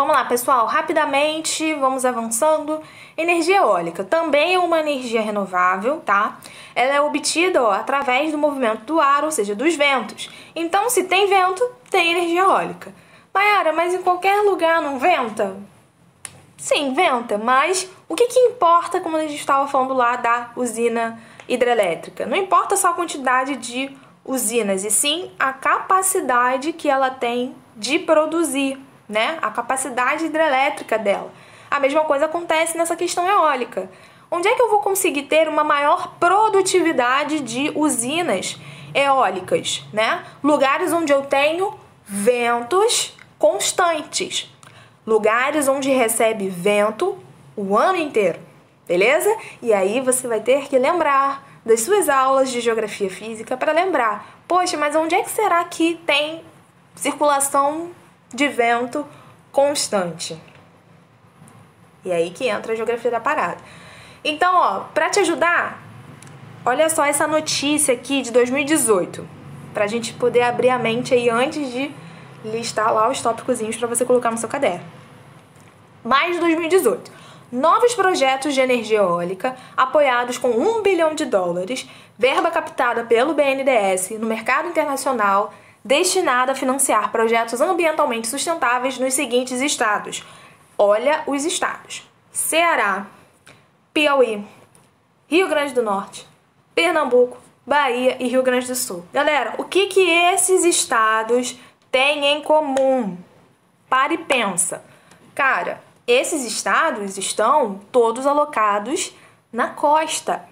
Vamos lá, pessoal, rapidamente, vamos avançando. Energia eólica também é uma energia renovável, tá? Ela é obtida, ó, através do movimento do ar, ou seja, dos ventos. Então, se tem vento, tem energia eólica. Mayara, mas em qualquer lugar não venta? Sim, venta, mas o que importa, como a gente estava falando lá da usina hidrelétrica? Não importa só a quantidade de usinas, e sim a capacidade que ela tem de produzir, né? A capacidade hidrelétrica dela. A mesma coisa acontece nessa questão eólica. Onde é que eu vou conseguir ter uma maior produtividade de usinas eólicas, né? Lugares onde eu tenho ventos constantes. Lugares onde recebe vento o ano inteiro, beleza? E aí você vai ter que lembrar das suas aulas de geografia física para lembrar, poxa, mas onde é que será que tem circulação de vento constante? E aí que entra a geografia da parada. Então, ó, para te ajudar, olha só essa notícia aqui de 2018, pra gente poder abrir a mente aí antes de listar lá os tópicozinhos para você colocar no seu caderno. Mais de 2018. Novos projetos de energia eólica apoiados com US$ 1 bilhão, verba captada pelo BNDES no mercado internacional, destinada a financiar projetos ambientalmente sustentáveis nos seguintes estados. Olha os estados: Ceará, Piauí, Rio Grande do Norte, Pernambuco, Bahia e Rio Grande do Sul. Galera, o que esses estados têm em comum? Para e pensa. Cara, esses estados estão todos alocados na costa.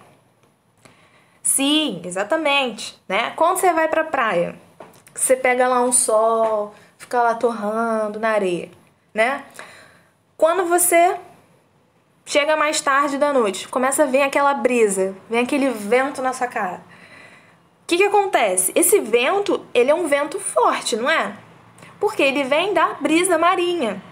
Sim, exatamente, né? Quando você vai pra praia, você pega lá um sol, fica lá torrando na areia, né? Quando você chega mais tarde da noite, começa a vir aquela brisa, vem aquele vento na sua cara. O que acontece? Esse vento, ele é um vento forte, não é? Porque ele vem da brisa marinha.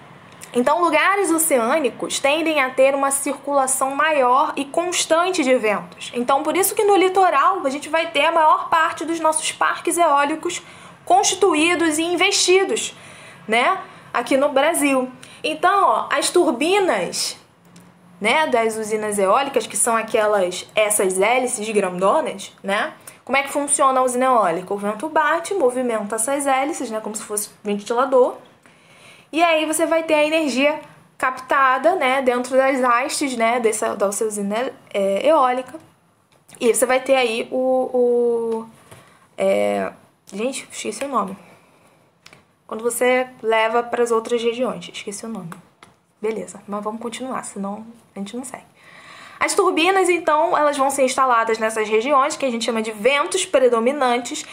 Então, lugares oceânicos tendem a ter uma circulação maior e constante de ventos. Então, por isso que no litoral a gente vai ter a maior parte dos nossos parques eólicos constituídos e investidos, né? Aqui no Brasil. Então, ó, as turbinas, né, das usinas eólicas, que são essas hélices grandonas, né? Como é que funciona a usina eólica? O vento bate, movimenta essas hélices, né, como se fosse um ventilador. E aí você vai ter a energia captada, né, dentro das hastes, né, da sua usina eólica. E você vai ter aí gente, esqueci o nome. Quando você leva para as outras regiões, esqueci o nome. Beleza, mas vamos continuar, senão a gente não segue. As turbinas, então, elas vão ser instaladas nessas regiões, que a gente chama de ventos predominantes,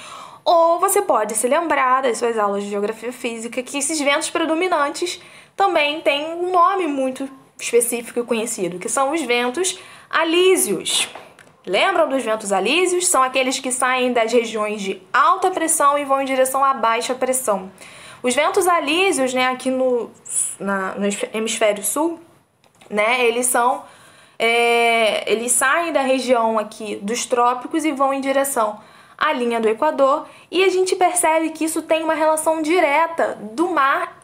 ou você pode se lembrar das suas aulas de geografia física que esses ventos predominantes também têm um nome muito específico e conhecido, que são os ventos alísios. Lembram dos ventos alísios? São aqueles que saem das regiões de alta pressão e vão em direção à baixa pressão. Os ventos alísios, né, aqui no hemisfério sul, né, eles saem da região aqui dos trópicos e vão em direção à linha do Equador, e a gente percebe que isso tem uma relação direta do mar,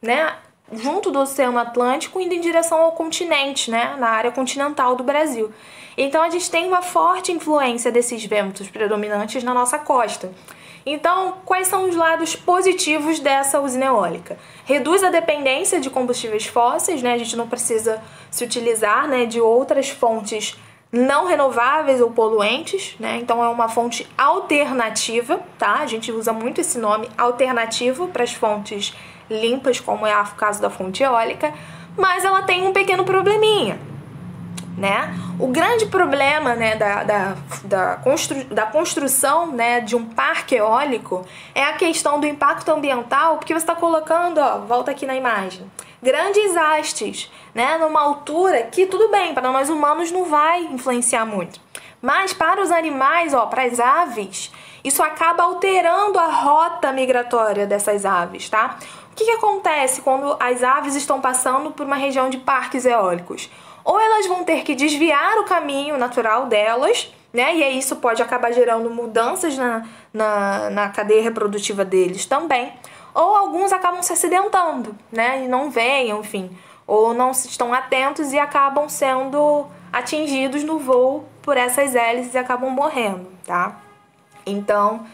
né, junto do Oceano Atlântico, indo em direção ao continente, né, na área continental do Brasil. Então a gente tem uma forte influência desses ventos predominantes na nossa costa. Então, quais são os lados positivos dessa usina eólica? Reduz a dependência de combustíveis fósseis, né? A gente não precisa se utilizar, né, de outras fontes não renováveis ou poluentes, né? Então é uma fonte alternativa, tá? A gente usa muito esse nome alternativo para as fontes limpas, como é o caso da fonte eólica, mas ela tem um pequeno probleminha, né? O grande problema, né, da construção, né, de um parque eólico é a questão do impacto ambiental, porque você está colocando, ó, volta aqui na imagem, grandes hastes, né, numa altura que tudo bem, para nós humanos não vai influenciar muito, mas para os animais, ó, para as aves, isso acaba alterando a rota migratória dessas aves, tá? O que acontece quando as aves estão passando por uma região de parques eólicos? Ou elas vão ter que desviar o caminho natural delas, né? E aí isso pode acabar gerando mudanças na cadeia reprodutiva deles também. ou alguns acabam se acidentando, né, e não veem, enfim, ou não estão atentos e acabam sendo atingidos no voo por essas hélices e acabam morrendo, tá? Então,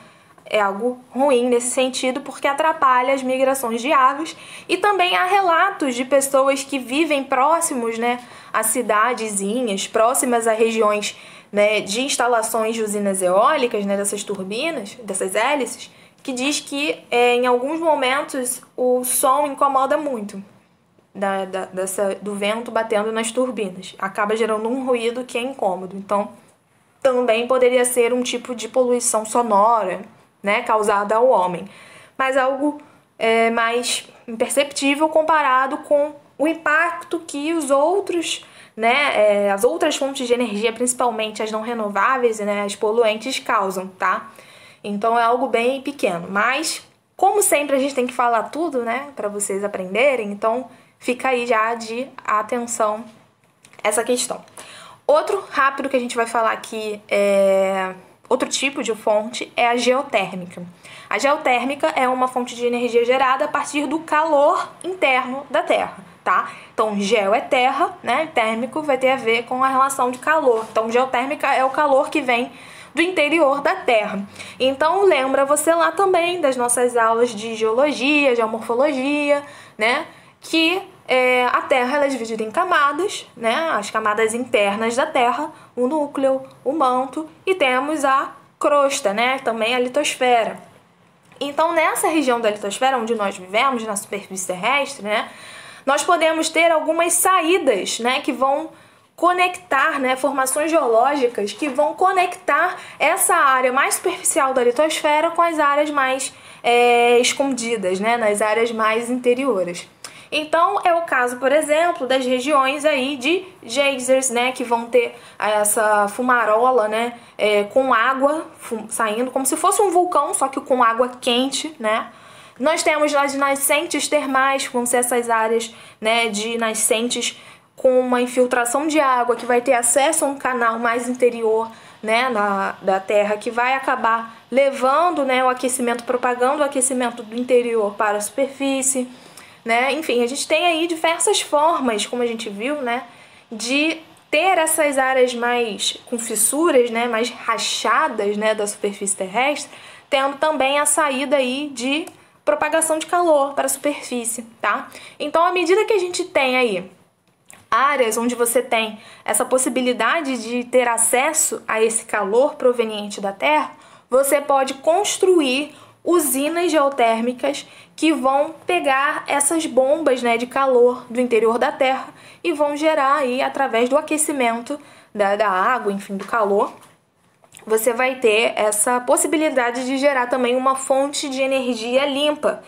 é algo ruim nesse sentido porque atrapalha as migrações de aves e também há relatos de pessoas que vivem próximos, né, a cidadezinhas, próximas a regiões, né, de instalações de usinas eólicas, né, dessas turbinas, dessas hélices, que diz que em alguns momentos o som incomoda muito do vento batendo nas turbinas. Acaba gerando um ruído que é incômodo. Então, também poderia ser um tipo de poluição sonora, né, causada ao homem. Mas algo mais imperceptível comparado com o impacto que os outros, né, as outras fontes de energia, principalmente as não renováveis, né, as poluentes, causam, tá? Então é algo bem pequeno. Mas, como sempre, a gente tem que falar tudo, né, para vocês aprenderem. Então, fica aí já de atenção essa questão. Outro rápido que a gente vai falar aqui, outro tipo de fonte é a geotérmica. A geotérmica é uma fonte de energia gerada a partir do calor interno da Terra, tá? Então, geo é terra, né? Térmico vai ter a ver com a relação de calor. Então, geotérmica é o calor que vem do interior da Terra. Então, lembra você lá também das nossas aulas de geologia, geomorfologia, né? Que a Terra ela é dividida em camadas, né? As camadas internas da Terra, o núcleo, o manto e temos a crosta, né? Também a litosfera. Então, nessa região da litosfera, onde nós vivemos, na superfície terrestre, né? Nós podemos ter algumas saídas, né? Que vão conectar, né? Formações geológicas que vão conectar essa área mais superficial da litosfera com as áreas mais escondidas, né? Nas áreas mais interiores. Então, é o caso, por exemplo, das regiões aí de geysers, né, que vão ter essa fumarola, né, com água saindo, como se fosse um vulcão, só que com água quente, né. Nós temos as nascentes termais, que vão ser essas áreas, né, de nascentes com uma infiltração de água, que vai ter acesso a um canal mais interior, né, da Terra, que vai acabar levando, né, o aquecimento, propagando o aquecimento do interior para a superfície. Né? Enfim, a gente tem aí diversas formas, como a gente viu, né, de ter essas áreas mais com fissuras, né, mais rachadas, né, da superfície terrestre, tendo também a saída aí de propagação de calor para a superfície, tá? Então, à medida que a gente tem aí áreas onde você tem essa possibilidade de ter acesso a esse calor proveniente da Terra, você pode construir usinas geotérmicas que vão pegar essas bombas, né, de calor do interior da Terra e vão gerar aí, através do aquecimento da água, enfim, do calor, você vai ter essa possibilidade de gerar também uma fonte de energia limpa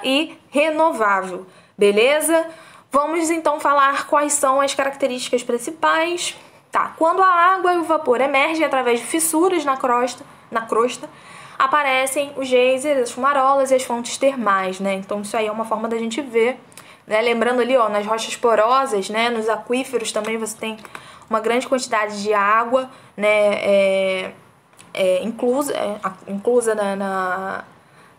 e renovável, beleza? Vamos então falar quais são as características principais. Tá, quando a água e o vapor emergem através de fissuras na crosta, aparecem os geysers, as fumarolas e as fontes termais, né? Então isso aí é uma forma da gente ver, né? Lembrando ali, ó, nas rochas porosas, né? Nos aquíferos também você tem uma grande quantidade de água, né? Inclusa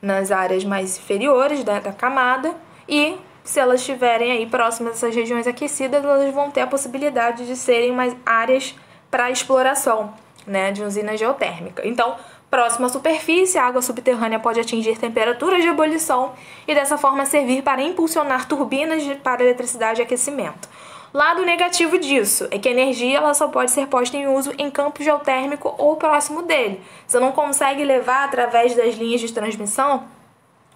nas áreas mais inferiores da camada, e se elas estiverem aí próximas dessas regiões aquecidas, elas vão ter a possibilidade de serem mais áreas para exploração, né? De usina geotérmica. Então, próximo à superfície, a água subterrânea pode atingir temperaturas de ebulição e dessa forma servir para impulsionar turbinas para eletricidade e aquecimento. Lado negativo disso é que a energia ela só pode ser posta em uso em campo geotérmico ou próximo dele. Você não consegue levar através das linhas de transmissão,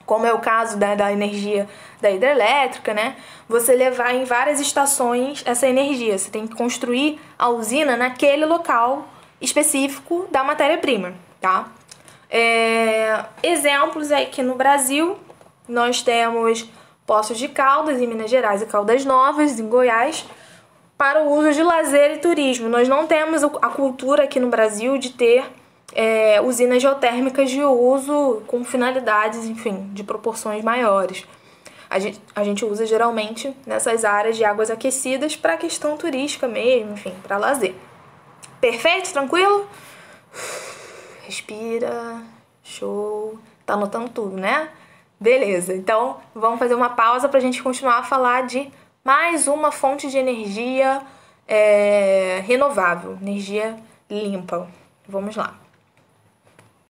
como é o caso da energia da hidrelétrica, né? Você levar em várias estações essa energia. Você tem que construir a usina naquele local específico da matéria-prima. Tá? Exemplos aqui no Brasil, nós temos Poços de Caldas em Minas Gerais e Caldas Novas em Goiás para o uso de lazer e turismo. Nós não temos a cultura aqui no Brasil de ter usinas geotérmicas de uso com finalidades, enfim, de proporções maiores. A gente usa geralmente nessas áreas de águas aquecidas para questão turística mesmo, enfim, para lazer. Perfeito? Tranquilo? Respira, show. Tá anotando tudo, né? Beleza, então vamos fazer uma pausa para a gente continuar a falar de mais uma fonte de energia renovável, energia limpa. Vamos lá.